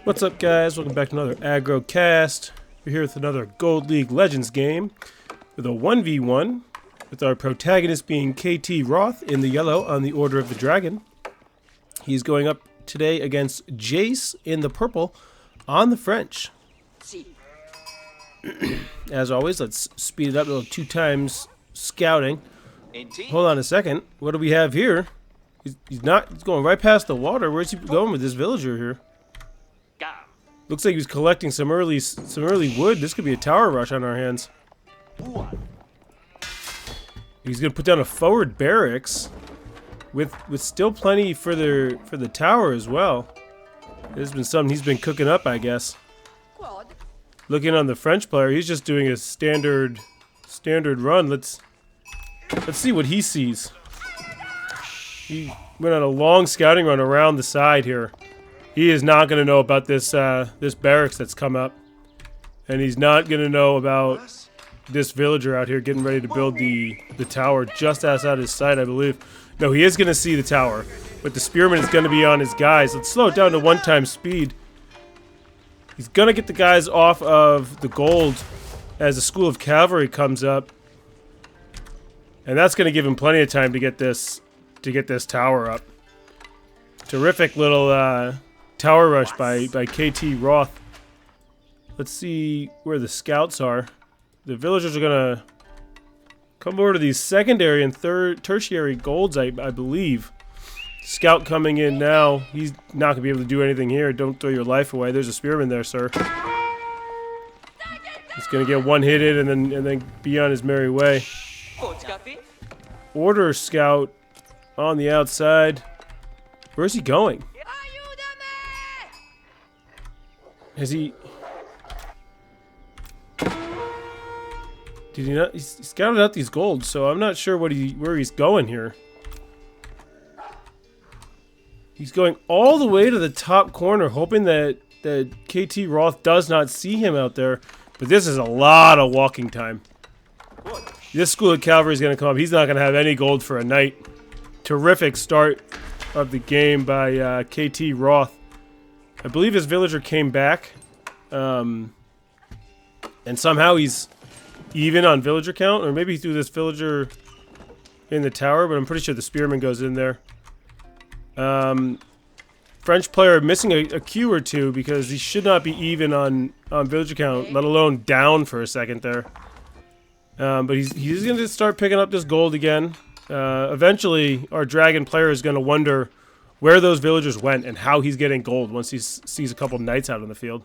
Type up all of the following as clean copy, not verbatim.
What's up, guys? Welcome back to another Aggro Cast. We're here with another Gold League Legends game with a 1v1 with our protagonist being KT Roth in the yellow on the Order of the Dragon. He's going up today against Jace in the purple on the French. As always, let's speed it up a little 2 times scouting. Hold on a second. What do we have here? He's going right past the water. Where's he going with this villager here? Looks like he was collecting some early wood. This could be a tower rush on our hands. He's gonna put down a forward barracks with still plenty for the tower as well. There's been something he's been cooking up, I guess. Looking on the French player, he's just doing a standard run. Let's see what he sees. He went on a long scouting run around the side here. He is not going to know about this this barracks that's come up, and he's not going to know about this villager out here getting ready to build the tower just outside his sight, I believe. No, he is going to see the tower, but the spearman is going to be on his guys. Let's slow it down to 1 time speed. He's going to get the guys off of the gold as the school of cavalry comes up, and that's going to give him plenty of time to get this tower up. Terrific little tower rush by KT Roth. Let's see where the scouts are. The villagers are gonna come over to these secondary and tertiary golds, I believe. Scout coming in now. He's not gonna be able to do anything here. Don't throw your life away. There's a spearman there, sir. He's gonna get 1 hit in and then be on his merry way. Order scout on the outside. Where's he going? Has he... Did he not... He scouted out these golds, so I'm not sure where he's going here. He's going all the way to the top corner, hoping that KT Roth does not see him out there. But this is a lot of walking time. This school of cavalry is going to come up. He's not going to have any gold for a night. Terrific start of the game by KT Roth. I believe his villager came back, and somehow he's even on villager count, or maybe he threw this villager in the tower, but I'm pretty sure the spearman goes in there. French player missing a Q or two because he should not be even on villager count, let alone down for a second there. But he's going to start picking up this gold again. Eventually, our dragon player is going to wonder where those villagers went and how he's getting gold once he sees a couple knights out on the field.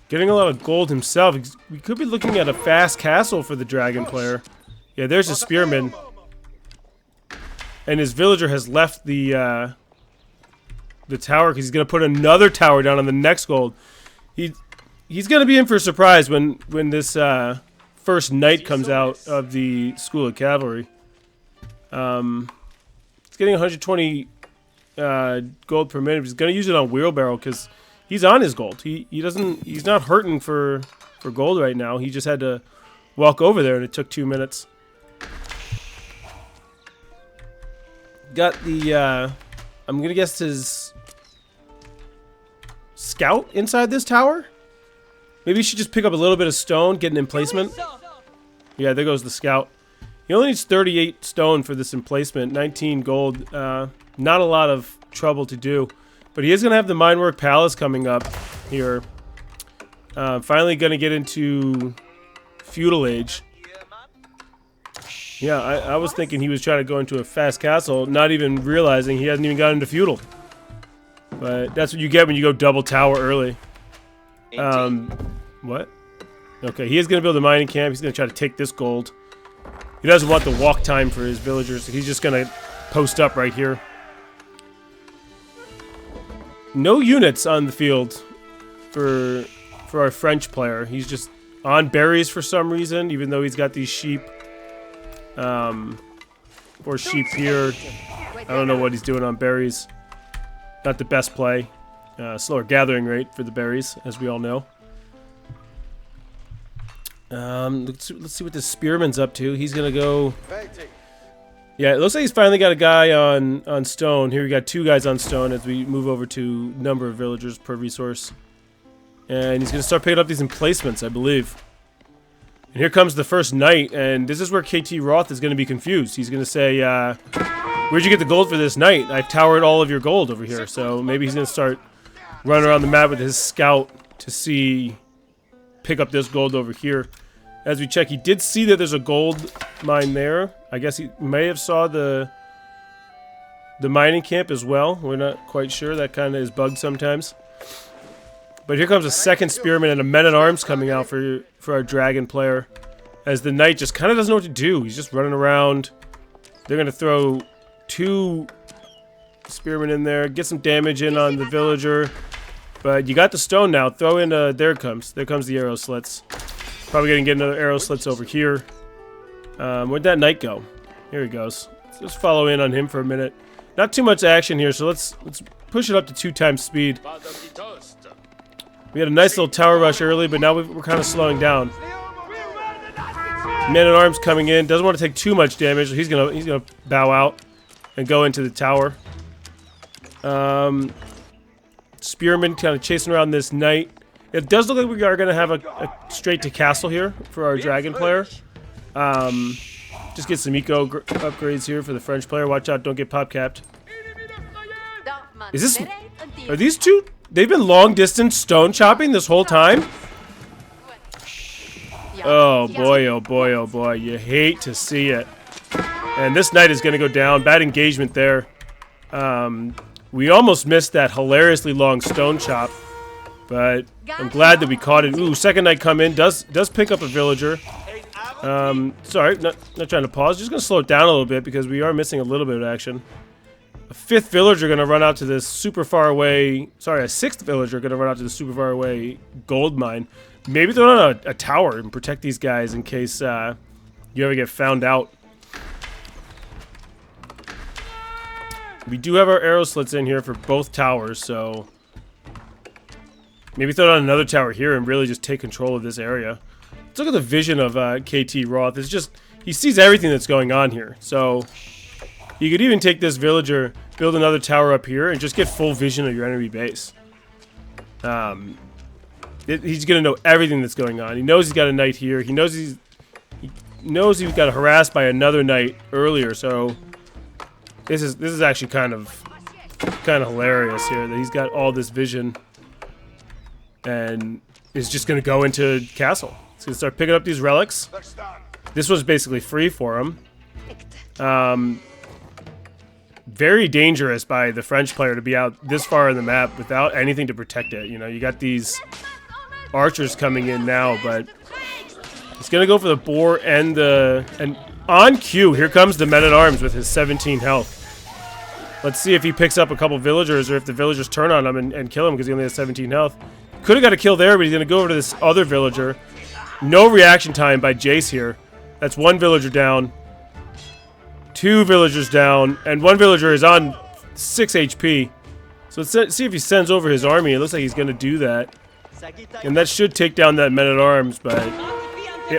Getting a lot of gold himself. We could be looking at a fast castle for the dragon player. Yeah, there's a spearman. And his villager has left the tower because he's going to put another tower down on the next gold. He's going to be in for a surprise when this first knight comes out of the school of cavalry. It's getting 120 gold per minute. He's going to use it on wheelbarrow because he's on his gold. He's not hurting for gold right now. He just had to walk over there, and it took 2 minutes. Got the I'm gonna guess his scout inside this tower. Maybe you should just pick up a little bit of stone, get an emplacement. Yeah, there goes the scout. He only needs 38 stone for this emplacement, 19 gold. Not a lot of trouble to do. But he is going to have the Minework Palace coming up here. Finally going to get into Feudal Age. Yeah, I was thinking he was trying to go into a fast castle, not even realizing he hasn't even gotten into Feudal. But that's what you get when you go double tower early. What? Okay, he is going to build a mining camp. He's going to try to take this gold. He doesn't want the walk time for his villagers, so he's just going to post up right here. No units on the field for our French player. He's just on berries for some reason, even though he's got these sheep. Or sheep here. I don't know what he's doing on berries. Not the best play. Slower gathering rate for the berries, as we all know. Let's see what this spearman's up to. He's gonna go Yeah, it looks like he's finally got a guy on stone. Here we got 2 guys on stone as we move over to number of villagers per resource. And he's going to start picking up these emplacements, I believe. And here comes the first knight, and this is where KT Roth is going to be confused. He's going to say, where'd you get the gold for this knight? I've towered all of your gold over here. So maybe he's going to start running around the map with his scout to pick up this gold over here. As we check, he did see that there's a gold mine there. I guess he may have saw the mining camp as well. We're not quite sure. That kind of is bugged sometimes. But here comes a second spearman and a men-at-arms coming out for our dragon player. As the knight just kind of doesn't know what to do. He's just running around. They're going to throw 2 spearmen in there. Get some damage in on the villager. But you got the stone now. Throw in, there it comes. There comes the arrow slits. Probably going to get another arrow slits over here. Where'd that knight go? Here he goes. Let's just follow in on him for a minute. Not too much action here, so let's push it up to 2 times speed. We had a nice little tower rush early, but now we're kind of slowing down. Man-at-arms coming in. Doesn't want to take too much damage. So he's gonna bow out and go into the tower. Spearman kind of chasing around this knight. It does look like we are going to have a straight to castle here for our dragon player. Just get some eco upgrades here for the French player. Watch out, don't get pop capped. Are these 2? They've been long distance stone chopping this whole time? Oh boy, oh boy, oh boy. You hate to see it. And this knight is going to go down. Bad engagement there. We almost missed that hilariously long stone chop. But I'm glad that we caught it. Ooh, second knight come in. Does pick up a villager. Sorry, not trying to pause. Just going to slow it down a little bit because we are missing a little bit of action. A 5th villager going to run out to this super far away... Sorry, a 6th villager going to run out to the super far away gold mine. Maybe throw on a tower and protect these guys in case you ever get found out. We do have our arrow slits in here for both towers, so... Maybe throw down another tower here and really just take control of this area. Let's look at the vision of KT Roth. It's just... He sees everything that's going on here, so... You could even take this villager, build another tower up here, and just get full vision of your enemy base. He's gonna know everything that's going on. He knows he's got a knight here. He knows he got harassed by another knight earlier. So this is actually kind of hilarious here that he's got all this vision and is just gonna go into castle. He's gonna start picking up these relics. This was basically free for him. Very dangerous by the French player to be out this far in the map without anything to protect it. You know, you got these archers coming in now, but he's gonna go for the boar and on cue, here comes the men-at-arms with his 17 health. Let's see if he picks up a couple villagers or if the villagers turn on him and kill him because he only has 17 health. Could have got a kill there, but he's gonna go over to this other villager. No reaction time by Jace here. That's 1 villager down. 2 villagers down, and 1 villager is on 6 HP. So let's see if he sends over his army. It looks like he's going to do that. And that should take down that men-at-arms, but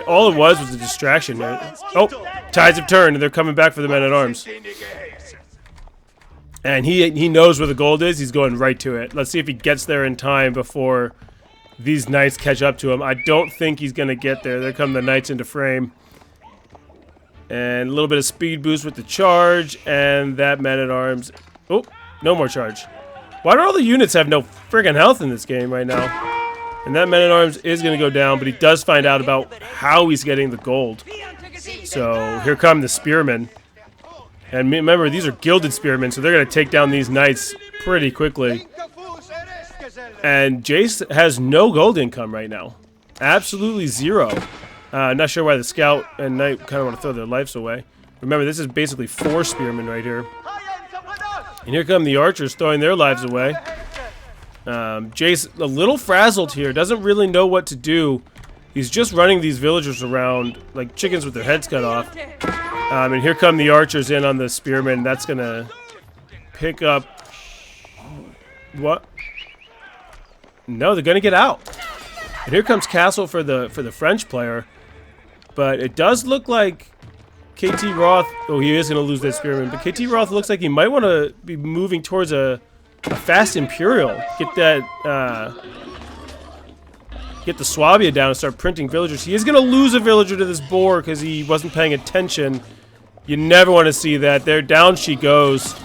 all it was a distraction. Right? Oh, tides have turned, and they're coming back for the men-at-arms. And he knows where the gold is. He's going right to it. Let's see if he gets there in time before these knights catch up to him. I don't think he's going to get there. There come the knights into frame. And a little bit of speed boost with the charge, and that man-at-arms. Oh, no more charge. Why do all the units have no friggin' health in this game right now? And that man-at-arms is going to go down, but he does find out about how he's getting the gold. So here come the spearmen. And remember, these are gilded spearmen, so they're going to take down these knights pretty quickly. And Jace has no gold income right now. Absolutely zero. Not sure why the scout and knight kind of want to throw their lives away. Remember, this is basically 4 spearmen right here. And here come the archers throwing their lives away. Jace, a little frazzled here, doesn't really know what to do. He's just running these villagers around like chickens with their heads cut off. And here come the archers in on the spearmen. That's going to pick up... What? No, they're going to get out. And here comes castle for the French player. But it does look like KT Roth... Oh, he is going to lose that Spearman. But KT Roth looks like he might want to be moving towards a fast Imperial. Get that... get the Swabia down and start printing villagers. He is going to lose a villager to this boar because he wasn't paying attention. You never want to see that. There, down she goes.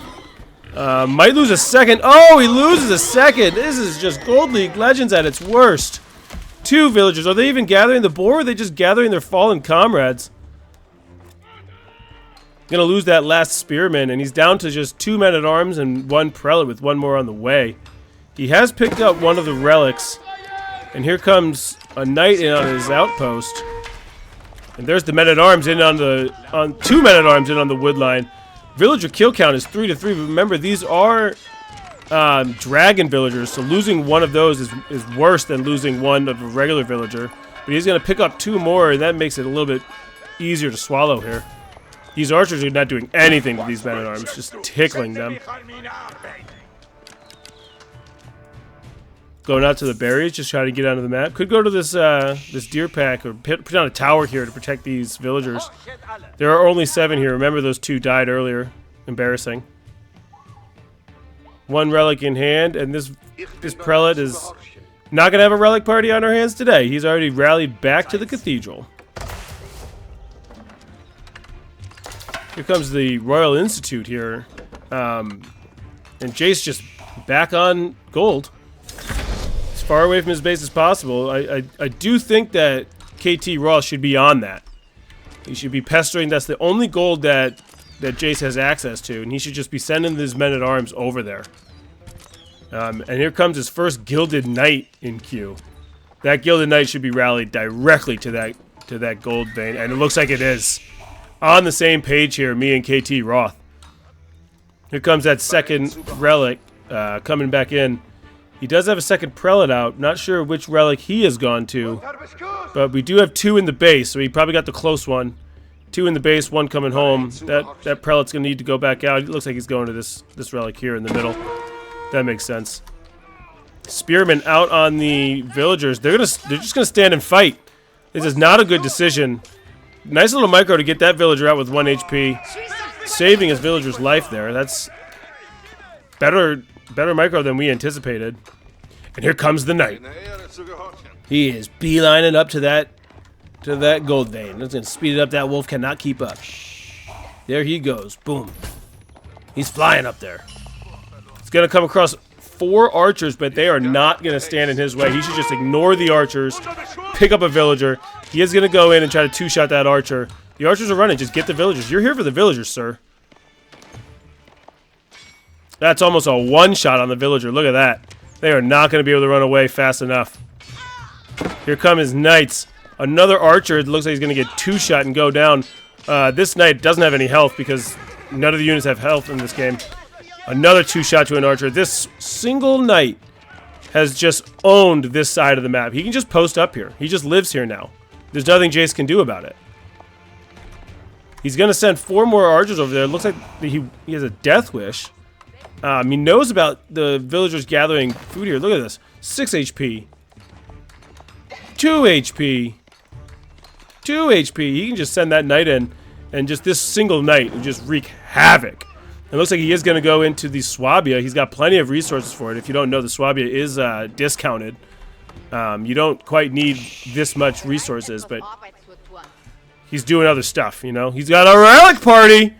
Might lose a second. Oh, he loses a second. This is just Gold League Legends at its worst. 2 villagers. Are they even gathering the boar, or are they just gathering their fallen comrades? Gonna lose that last spearman, and he's down to just 2 men-at-arms and 1 prelate with 1 more on the way. He has picked up 1 of the relics, and here comes a knight in on his outpost. And there's the men-at-arms in on the 2 men-at-arms in on the wood line. Villager kill count is 3 to 3, but remember these are dragon villagers, so losing 1 of those is worse than losing 1 of a regular villager. But he's gonna pick up 2 more, and that makes it a little bit easier to swallow here. These archers are not doing anything to these men-at-arms, just tickling them. Going out to the berries, just trying to get onto the map. Could go to this this deer pack, or put down a tower here to protect these villagers. There are only 7 here. Remember, those 2 died earlier. Embarrassing. 1 relic in hand, and this prelate is not gonna have a relic party on our hands today. He's already rallied back to the cathedral. Here comes the Royal Institute here, and Jace just back on gold. As far away from his base as possible. I do think that KT Roth should be on that. He should be pestering. That's the only gold that Jace has access to, and he should just be sending his men-at-arms over there. And here comes his first Gilded Knight in queue. That Gilded Knight should be rallied directly to that gold vein, and it looks like it is. On the same page here, me and KT Roth. Here comes that second relic coming back in. He does have a second prelate out. Not sure which relic he has gone to, but we do have 2 in the base, so he probably got the close one. 2 in the base, 1 coming home. That prelate's gonna need to go back out. It looks like he's going to this relic here in the middle. That makes sense. Spearmen out on the villagers. They're just gonna stand and fight. This is not a good decision. Nice little micro to get that villager out with 1 HP, saving his villager's life there. That's better micro than we anticipated. And here comes the knight. He is beelining up to that gold vein. That's gonna speed it up. That wolf cannot keep up. There he goes. Boom. He's flying up there. He's gonna come across 4 archers, but they are not gonna stand in his way. He should just ignore the archers, pick up a villager. He is going to go in and try to 2-shot that archer. The archers are running. Just get the villagers. You're here for the villagers, sir. That's almost a 1-shot on the villager. Look at that. They are not going to be able to run away fast enough. Here come his knights. Another archer. It looks like he's going to get 2-shot and go down. This knight doesn't have any health because none of the units have health in this game. Another 2-shot to an archer. This single knight has just owned this side of the map. He can just post up here. He just lives here now. There's nothing Jace can do about it. He's going to send 4 more archers over there. It looks like he has a death wish. He knows about the villagers gathering food here. Look at this. 6 HP. 2 HP. 2 HP. He can just send that knight in, and just this single knight will just wreak havoc. It looks like he is going to go into the Swabia. He's got plenty of resources for it. If you don't know, the Swabia is discounted. You don't quite need this much resources, but he's doing other stuff, you know? He's got a relic party!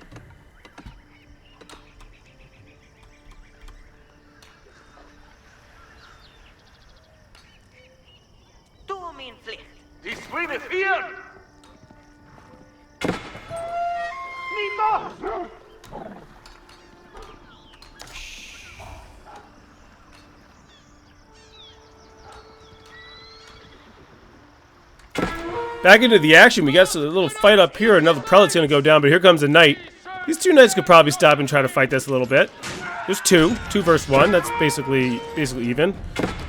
Back into the action. We got a little fight up here. Another prelate's going to go down, but here comes a knight. These 2 knights could probably stop and try to fight this a little bit. There's 2 versus 1. That's basically even.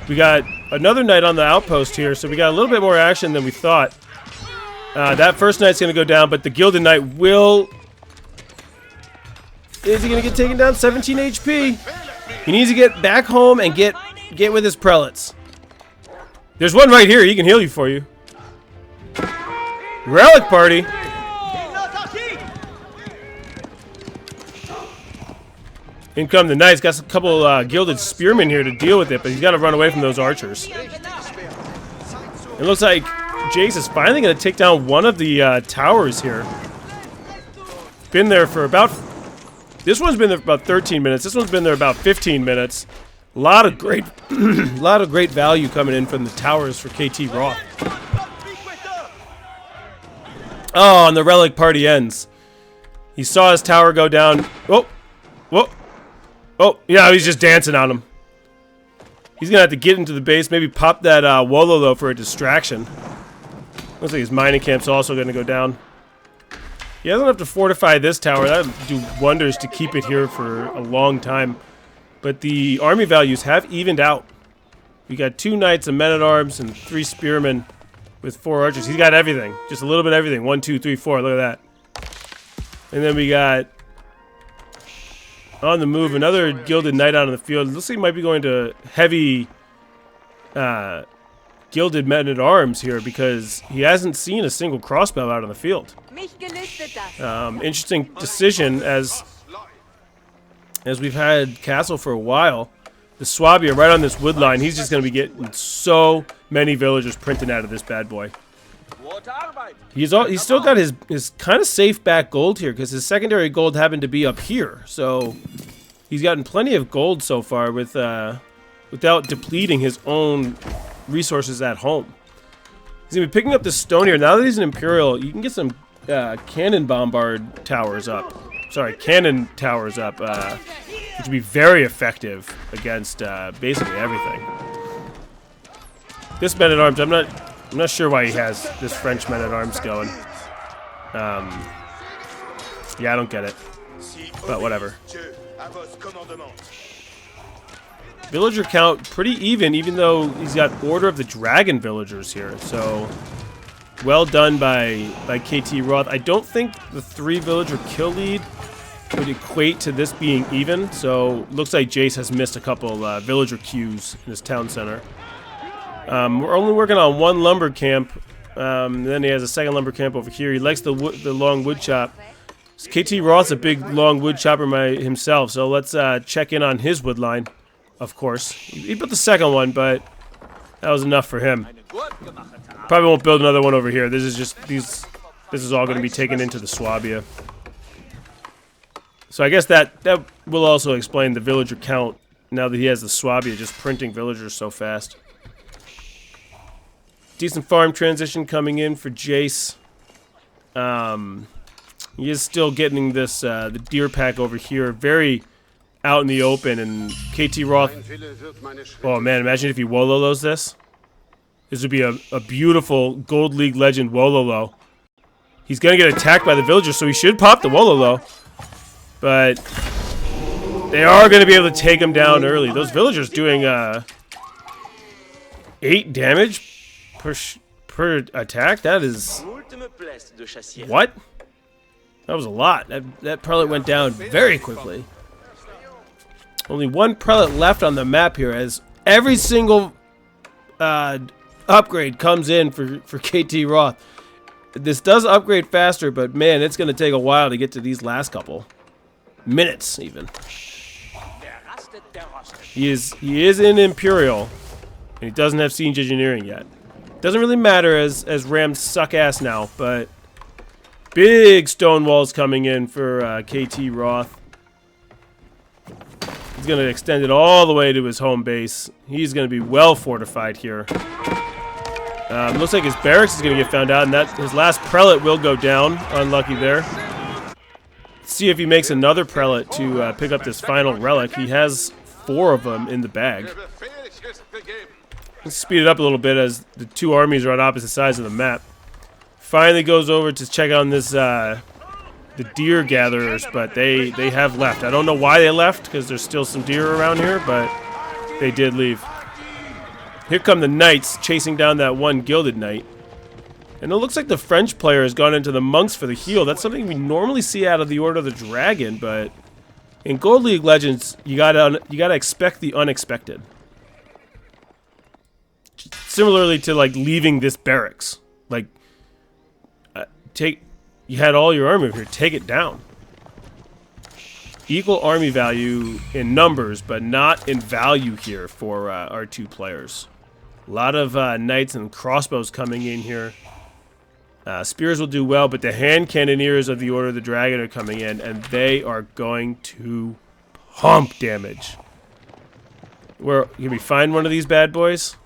We got another knight on the outpost here, so we got a little bit more action than we thought. That first knight's going to go down, but the Gilded Knight will... Is he going to get taken down? 17 HP. He needs to get back home and get with his prelates. There's one right here. He can heal you for you. Relic party. In come the knights. Got a couple gilded spearmen here to deal with it, but he's got to run away from those archers. It looks like Jace is finally going to take down one of the towers here. Been there for about... This one's been there for about 13 minutes. This one's been there about 15 minutes. A lot of great, lot of great value coming in from the towers for KT Roth. Oh, and the relic party ends. He saw his tower go down. Whoa, whoa, oh, yeah, he's just dancing on him. He's gonna have to get into the base, maybe pop that Wololo for a distraction. Looks like his mining camp's also gonna go down. He doesn't have to fortify this tower. That would do wonders to keep it here for a long time. But the army values have evened out. We got 2 knights, a men-at-arms, and 3 spearmen with 4 archers. He's got everything. Just a little bit of everything. 1, 2, 3, 4. Look at that. And then we got, on the move, another gilded knight out on the field. Looks like he might be going to heavy gilded men-at-arms here because he hasn't seen a single crossbow out on the field. Interesting decision as we've had Castle for a while. The Swabia right on this wood line. He's just going to be getting so many villagers printing out of this bad boy. He's still got his kind of safe back gold here because his secondary gold happened to be up here. So he's gotten plenty of gold so far with without depleting his own resources at home. He's going to be picking up this stone here. Now that he's an Imperial, you can get some cannon bombard towers up. Sorry, cannon towers up, which would be very effective against basically everything. This men-at-arms, I'm not sure why he has this French men-at-arms going. Yeah, I don't get it, but whatever. Villager count pretty even though he's got Order of the Dragon villagers here. So well done by KT Roth. I don't think the 3 villager kill lead would equate to this being even, so looks like Jace has missed a couple villager queues in his town center. We're only working on 1 lumber camp, then he has a 2nd lumber camp over here. He likes the long wood chop. KT Roth's a big long wood chopper himself, so let's check in on his wood line, of course. He built the 2nd one, but that was enough for him. Probably won't build another one over here. This is just this is all going to be taken into the Swabia. So I guess that will also explain the villager count now that he has the Swabia just printing villagers so fast. Decent farm transition coming in for Jace. He is still getting this the deer pack over here, very out in the open, and KT Roth. Oh man, imagine if he Wololos this. This would be a beautiful Gold League legend Wololo. He's gonna get attacked by the villagers, so he should pop the Wololo. But they are going to be able to take him down early. Those villagers doing 8 damage per attack. That is... What? That was a lot. That prelate went down very quickly. Only 1 prelate left on the map here as every single upgrade comes in for KT Roth. This does upgrade faster, but man, it's going to take a while to get to these last couple. Minutes even. He is in Imperial, and he doesn't have siege engineering yet. Doesn't really matter as Rams suck ass now, but big stone walls coming in for KT Roth. He's gonna extend it all the way to his home base. He's gonna be well fortified here. Looks like his barracks is gonna get found out, and that his last prelate will go down. Unlucky there. See if he makes another prelate to pick up this final relic. He has 4 of them in the bag. Let's speed it up a little bit as the 2 armies are on opposite sides of the map. Finally goes over to check on this the deer gatherers, but they have left. I don't know why they left because there's still some deer around here, but they did leave. Here come the knights chasing down that 1 gilded knight. And it looks like the French player has gone into the monks for the heal. That's something we normally see out of the Order of the Dragon, but in Gold League Legends, you gotta expect the unexpected. Similarly to like leaving this barracks, like you had all your army over here, take it down. equal army value in numbers, but not in value here for our two players. A lot of knights and crossbows coming in here. Spears will do well, but the hand cannoneers of the Order of the Dragon are coming in, and they are going to pump damage. Can we find one of these bad boys?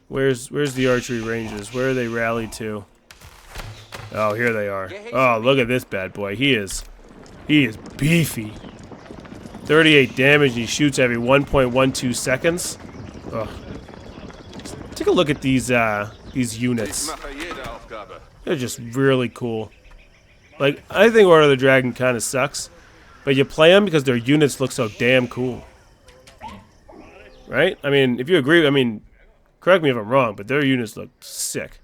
Where's the archery ranges? Where are they rallied to? Oh, here they are. Oh, look at this bad boy. He is beefy. 38 damage, and he shoots every 1.12 seconds. Ugh. Take a look at these units. They're just really cool. Like, I think Order of the Dragon kind of sucks, but you play them because their units look so damn cool. Right? I mean, if you agree, I mean, correct me if I'm wrong, but their units look sick.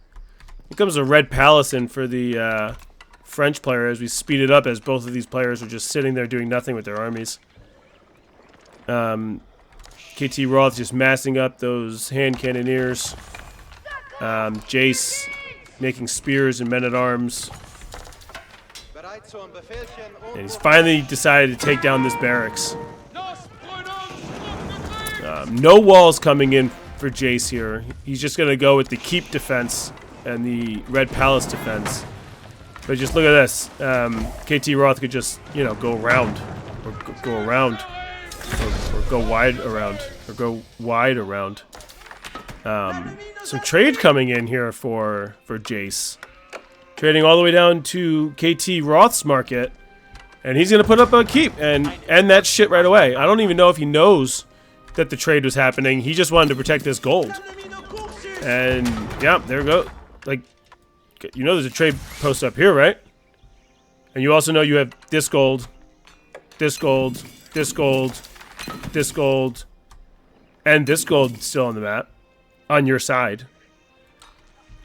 Here comes a red palace in for the French player as we speed it up, as both of these players are just sitting there doing nothing with their armies. KT Roth just massing up those hand cannoneers. Jace making spears and men-at-arms. And he's finally decided to take down this barracks. No walls coming in for Jace here. He's just going to go with the keep defense and the red palace defense. But just look at this. KT Roth could just, you know, go around. Or go around. Or go wide around. Or go wide around. Some trade coming in here for Jace. Trading all the way down to KT Roth's market. And he's going to put up a keep and end that shit right away. I don't even know if he knows that the trade was happening. He just wanted to protect this gold. And, yeah, there we go. Like, you know there's a trade post up here, right? And you also know you have this gold, this gold, this gold, this gold, and this gold still on the map. On your side.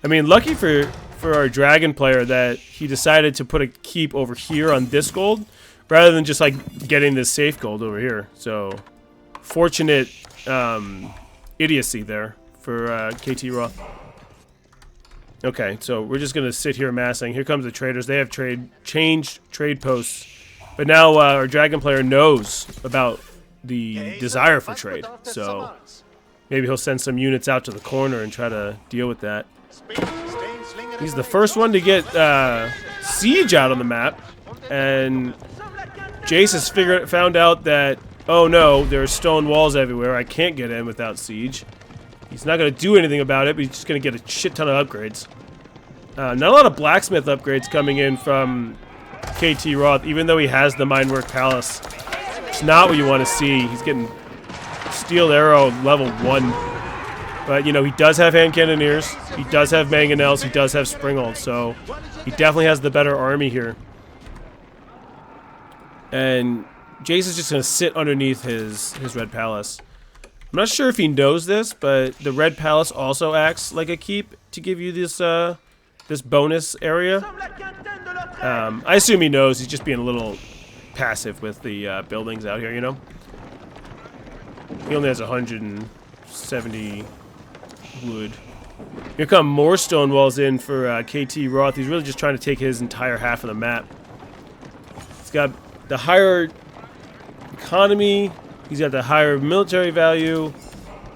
I mean, lucky for our dragon player that he decided to put a keep over here on this gold rather than just like getting this safe gold over here. So fortunate idiocy there for KT Roth. Okay, so we're just gonna sit here amassing. Here comes the traders. They have changed trade posts, but now our dragon player knows about the desire for trade. So maybe he'll send some units out to the corner and try to deal with that. He's the first one to get siege out on the map, and Jace has found out that, oh no, there are stone walls everywhere. I can't get in without siege. He's not going to do anything about it, but he's just going to get a shit ton of upgrades. Not a lot of blacksmith upgrades coming in from KT Roth, even though he has the Minework Palace. It's not what you want to see. He's getting steel arrow level 1. But, you know, he does have hand cannoneers. He does have mangonels. He does have springald. So he definitely has the better army here. And Jace is just going to sit underneath his red palace. I'm not sure if he knows this, but the red palace also acts like a keep to give you this this bonus area. I assume he knows. He's just being a little passive with the buildings out here, you know? He only has 170 wood. Here come more stone walls in for KT Roth. He's really just trying to take his entire half of the map. He's got the higher economy. He's got the higher military value.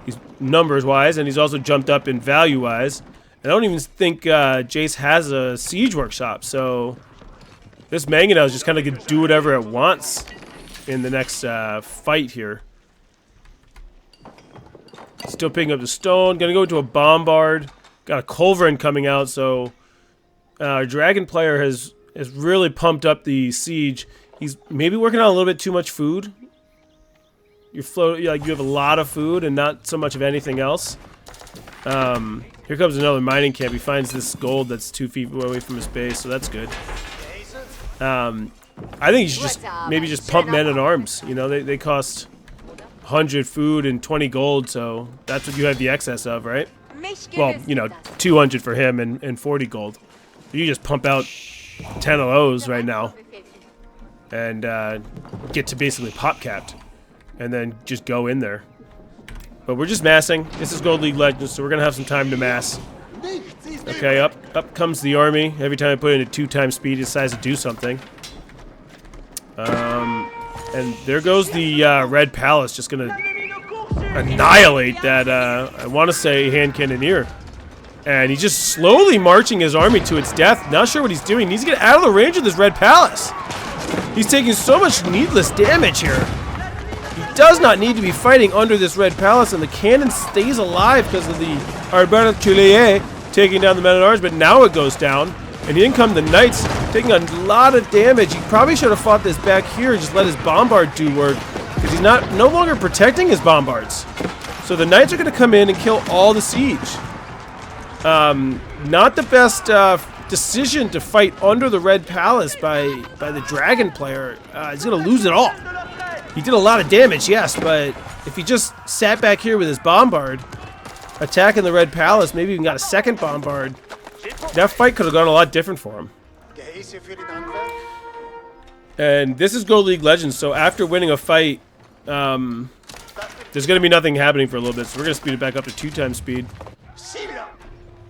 He's numbers-wise, and he's also jumped up in value-wise. And I don't even think Jace has a siege workshop, so this mangonel is just kind of going to do whatever it wants in the next fight here. Still picking up the stone. Gonna go into a bombard. Got a culverin coming out, so our dragon player has really pumped up the siege. He's maybe working on a little bit too much food. You have a lot of food and not so much of anything else. Here comes another mining camp. He finds this gold that's 2 feet away from his base, so that's good. I think he should just pump men-at-arms. You know, they cost 100 food and 20 gold, so that's what you have the excess of, right? Well, you know, 200 for him and 40 gold. You just pump out 10 of those right now and get to basically pop capped and then just go in there. But we're just massing. This is Gold League Legends, so we're going to have some time to mass. Okay, up comes the army. Every time I put it into 2 times speed, it decides to do something. And there goes the Red Palace, just gonna annihilate that, I want to say, hand cannoneer. And he's just slowly marching his army to its death. Not sure what he's doing. He needs to get out of the range of this Red Palace. He's taking so much needless damage here. He does not need to be fighting under this Red Palace, and the cannon stays alive because of the Arbaletier taking down the men-at-arms, but now it goes down. And in come the knights, taking a lot of damage. He probably should have fought this back here and just let his bombard do work, because he's no longer protecting his bombards. So the knights are going to come in and kill all the siege. Not the best decision to fight under the Red Palace by the dragon player. He's going to lose it all. He did a lot of damage, yes, but if he just sat back here with his bombard, attacking the Red Palace, maybe even got a second bombard, that fight could have gone a lot different for him. And this is Gold League Legends, so after winning a fight, there's going to be nothing happening for a little bit, so we're going to speed it back up to 2x speed.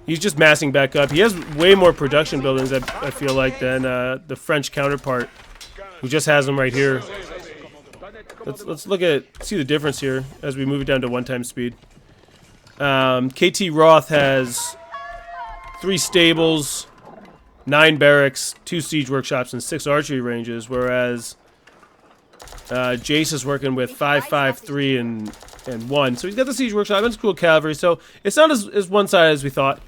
He's just massing back up. He has way more production buildings, I feel like, than the French counterpart, who just has them right here. Let's see the difference here as we move it down to 1x speed. KT Roth has 3 stables, 9 barracks, 2 siege workshops, and 6 archery ranges, whereas Jace is working with 5, 5, 3, and 1. So he's got the siege workshop and school cavalry, so it's not as one-sided as we thought.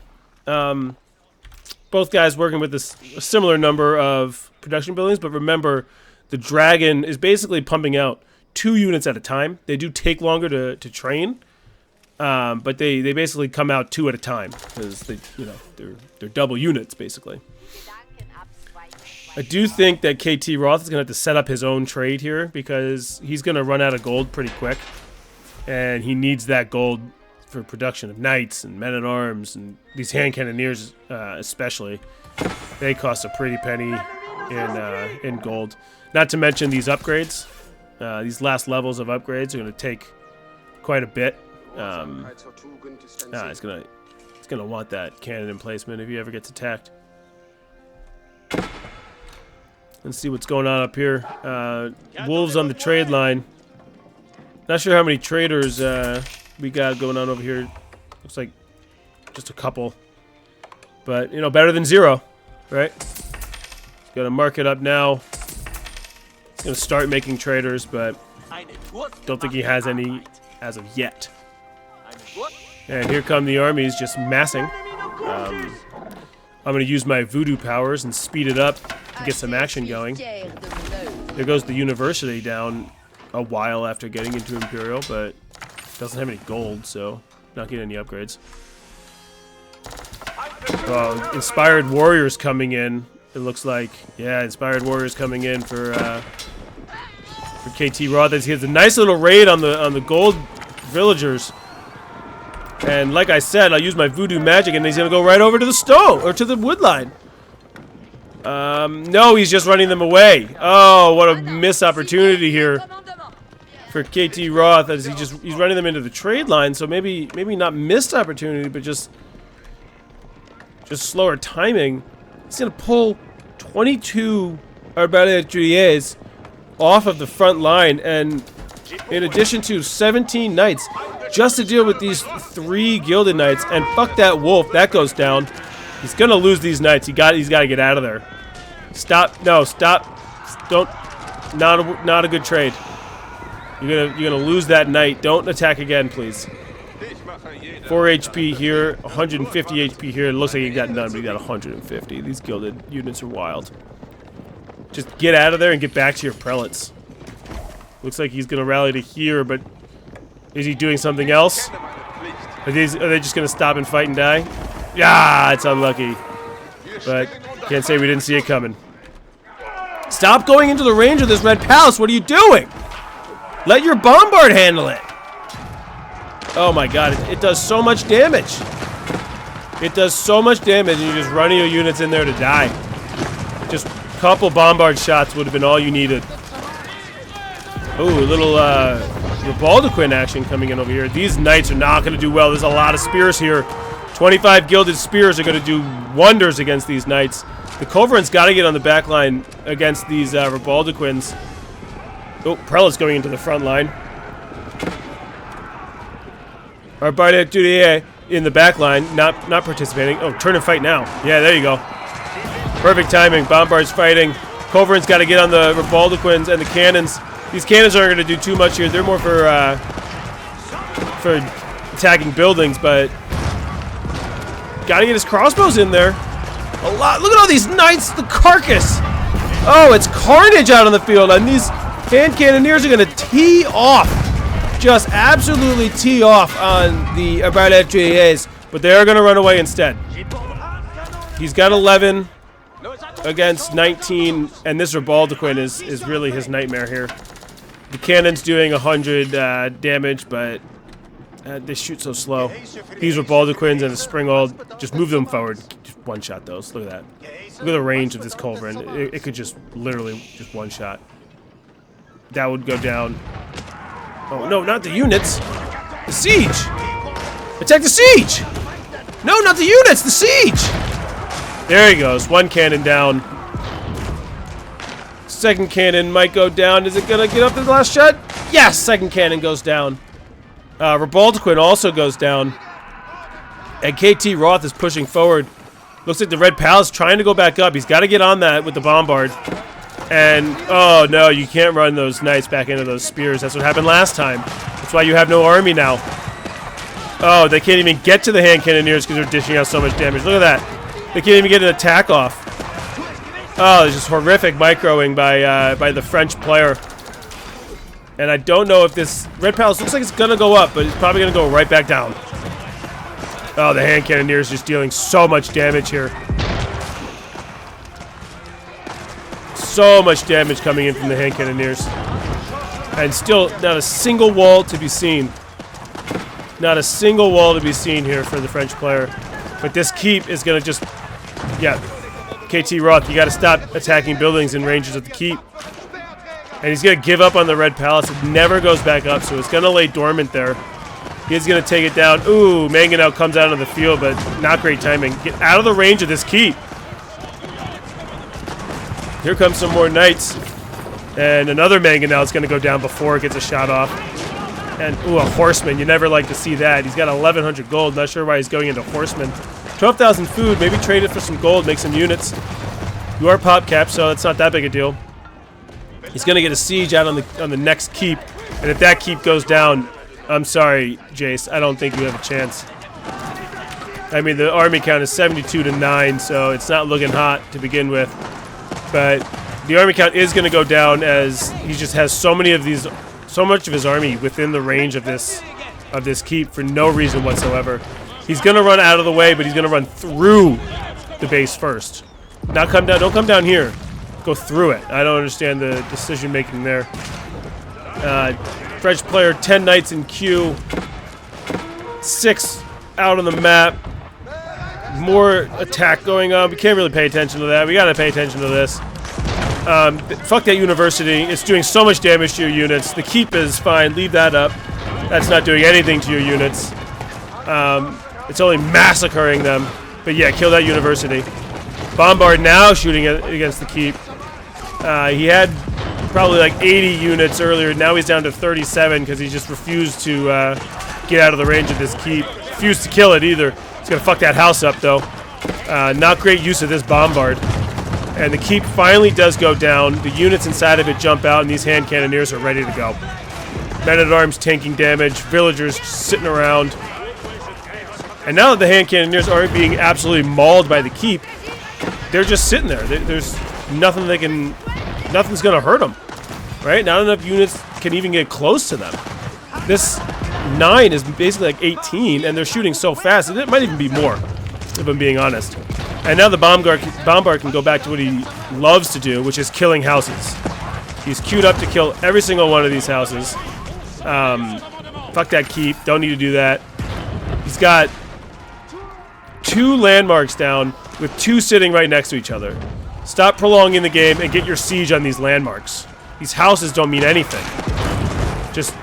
Both guys working with a similar number of production buildings, but remember, the dragon is basically pumping out 2 units at a time. They do take longer to train, but they basically come out 2 at a time because they're double units basically. I do think that KT Roth is going to have to set up his own trade here because he's going to run out of gold pretty quick, and he needs that gold for production of knights and men-at-arms and these hand cannoneers especially. They cost a pretty penny in gold. Not to mention these upgrades. These last levels of upgrades are going to take quite a bit. It's gonna want that cannon emplacement if he ever gets attacked. Let's see what's going on up here. Wolves on the trade line. Not sure how many traders we got going on over here. Looks like just a couple, but better than 0, right? Gonna mark it up now. Gonna start making traders, but don't think he has any as of yet. And here come the armies just massing. I'm gonna use my voodoo powers and speed it up to get some action going. There goes the university down a while after getting into Imperial, but doesn't have any gold, so not getting any upgrades. Inspired warriors coming in. It looks like, yeah, inspired warriors coming in for KT Roth. He has a nice little raid on the gold villagers, and like I said, I'll use my voodoo magic, and he's gonna go right over to the stone or to the wood line. No, he's just running them away. Oh, what a missed opportunity here for KT Roth, as he's running them into the trade line. So maybe not missed opportunity, but just slower timing. He's gonna pull 22 Arbaletiers off of the front line, and in addition to 17 knights, just to deal with these 3 gilded knights. And fuck that wolf, that goes down. He's gonna lose these knights. He's got to get out of there. Stop! No, stop! Don't! Not a good trade. You're gonna lose that knight. Don't attack again, please. 4 HP here, 150 HP here. It looks like he got none, but he got 150. These gilded units are wild. Just get out of there and get back to your prelates. Looks like he's gonna rally to here, but is he doing something else? Are they just gonna stop and fight and die? Yeah, it's unlucky. But can't say we didn't see it coming. Stop going into the range of this Red Palace. What are you doing? Let your bombard handle it. Oh my god, it does so much damage. It does so much damage, and you're just running your units in there to die. Just a couple bombard shots would have been all you needed. Ooh, a little Rebaldequin action coming in over here. These knights are not going to do well. There's a lot of spears here. 25 gilded spears are going to do wonders against these knights. The Culverin's got to get on the back line against these Rebaldequins. Oh, Prelate's going into the front line. Arbiter in the back line, not participating. Oh, turn and fight now. Yeah, there you go. Perfect timing. Bombard's fighting. Culverin's got to get on the Rebaldequins and the cannons. These cannons aren't going to do too much here. They're more for attacking buildings, but got to get his crossbows in there. A lot. Look at all these knights. The carcass. Oh, it's carnage out on the field, and these hand cannoneers are going to tee off. Just absolutely tee off on the Arbiter, but they are going to run away instead. He's got 11 against 19, and this Rebaldequin is really his nightmare here. The cannon's doing 100 damage, but they shoot so slow. These Rebaldequins and the Springald, just move them forward. Just one-shot those. Look at that. Look at the range of this Culverin. It could just literally just one-shot. That would go down. Oh, no, not the units. The siege. Attack the siege. No, not the units. The siege. There he goes. One cannon down. Second cannon might go down. Is it going to get up to the last shot? Yes, second cannon goes down. Rebaldequin also goes down. And KT Roth is pushing forward. Looks like the Red Palace trying to go back up. He's got to get on that with the bombard. And, oh no, you can't run those knights back into those spears. That's what happened last time. That's why you have no army now. Oh, they can't even get to the hand cannoneers because they're dishing out so much damage. Look at that. They can't even get an attack off. Oh, it's just horrific microing by the French player. And I don't know if this Red Palace looks like it's going to go up, but it's probably going to go right back down. Oh, the hand cannoneers just dealing so much damage here. So much damage coming in from the hand cannoneers. And still not a single wall to be seen. Not a single wall to be seen here for the French player. But this keep is going to just... Yeah. KT Roth, you got to stop attacking buildings in ranges of the keep. And he's going to give up on the Red Palace. It never goes back up, so it's going to lay dormant there. He's going to take it down. Ooh, Mangonel comes out of the field, but not great timing. Get out of the range of this keep. Here comes some more knights. And another Mangonel is going to go down before it gets a shot off. And, ooh, a horseman. You never like to see that. He's got 1,100 gold. Not sure why he's going into horseman. 12,000 food. Maybe trade it for some gold. Make some units. You are pop cap, so it's not that big a deal. He's going to get a siege out on the next keep. And if that keep goes down, I'm sorry, Jace. I don't think you have a chance. I mean, the army count is 72 to 9, so it's not looking hot to begin with. But the army count is going to go down as he just has so much of his army within the range of this keep for no reason whatsoever. He's going to run out of the way, but he's going to run through the base first. Not come down. Don't come down here. Go through it. I don't understand the decision making there. French player, 10 knights in queue. 6 out on the map. More attack going on. We can't really pay attention to that. We gotta pay attention to this. Fuck that university. It's doing so much damage to your units. The keep is fine. Leave that up. That's not doing anything to your units. It's only massacring them. But yeah, kill that university. Bombard now shooting against the keep. He had probably like 80 units earlier. Now he's down to 37 because he just refused to get out of the range of this keep. Refused to kill it either. He's going to fuck that house up, though. Not great use of this bombard. And the keep finally does go down. The units inside of it jump out, and these hand cannoneers are ready to go. Men-at-arms tanking damage. Villagers sitting around. And now that the hand cannoneers aren't being absolutely mauled by the keep, they're just sitting there. There's nothing they can... Nothing's going to hurt them. Right? Not enough units can even get close to them. This 9 is basically like 18, and they're shooting so fast. It might even be more, if I'm being honest. And now the bombard can go back to what he loves to do, which is killing houses. He's queued up to kill every single one of these houses. Fuck that keep. Don't need to do that. He's got 2 landmarks down with 2 sitting right next to each other. Stop prolonging the game and get your siege on these landmarks. These houses don't mean anything. Just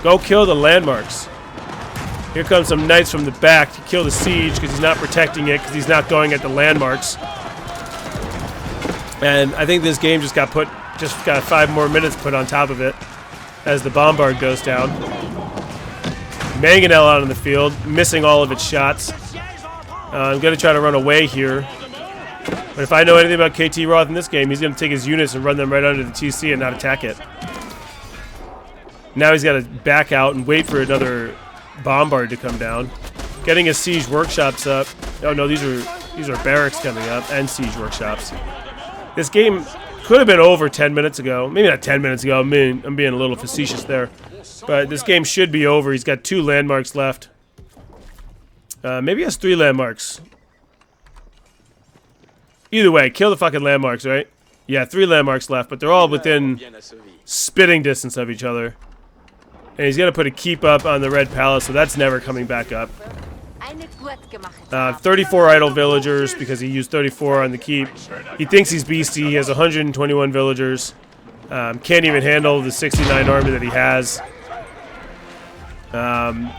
go kill the landmarks. Here comes some knights from the back to kill the siege because he's not protecting it because he's not going at the landmarks. And I think this game just got put just got 5 more minutes put on top of it as the bombard goes down. Mangonel out on the field, missing all of its shots. I'm going to try to run away here. But if I know anything about KT Roth in this game, he's going to take his units and run them right under the TC and not attack it. Now he's got to back out and wait for another bombard to come down. Getting his siege workshops up. Oh no, these are barracks coming up and siege workshops. This game could have been over 10 minutes ago. Maybe not 10 minutes ago. I'm being a little facetious there. But this game should be over. He's got 2 landmarks left. Maybe he has 3 landmarks. Either way, kill the fucking landmarks, right? Yeah, 3 landmarks left, but they're all within spitting distance of each other. And he's going to put a keep up on the Red Palace, so that's never coming back up. 34 idle villagers because he used 34 on the keep. He thinks he's beastie. He has 121 villagers. Can't even handle the 69 army that he has.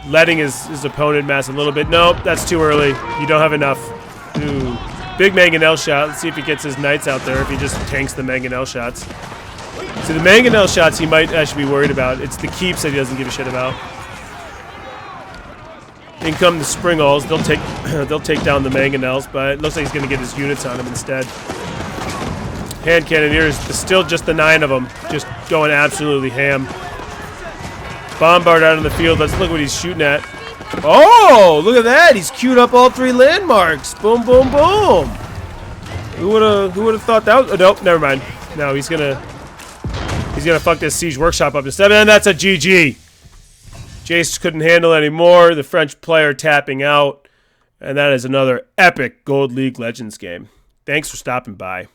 Letting his opponent mass a little bit. Nope, that's too early. You don't have enough. Ooh. Big mangonel shot. Let's see if he gets his knights out there, if he just tanks the mangonel shots. So the mangonel shots he might actually be worried about. It's the keeps that he doesn't give a shit about. In come the springalls. They'll take down the mangonels, but it looks like he's going to get his units on him instead. Hand cannoneers, still just the 9 of them, just going absolutely ham. Bombard out in the field. Let's look what he's shooting at. Oh, look at that! He's queued up all 3 landmarks. Boom, boom, boom. Who would have thought that? Oh, nope, never mind. No, he's gonna fuck this siege workshop up instead, and that's a GG. Jace couldn't handle anymore. The French player tapping out, and that is another epic Gold League Legends game. Thanks for stopping by.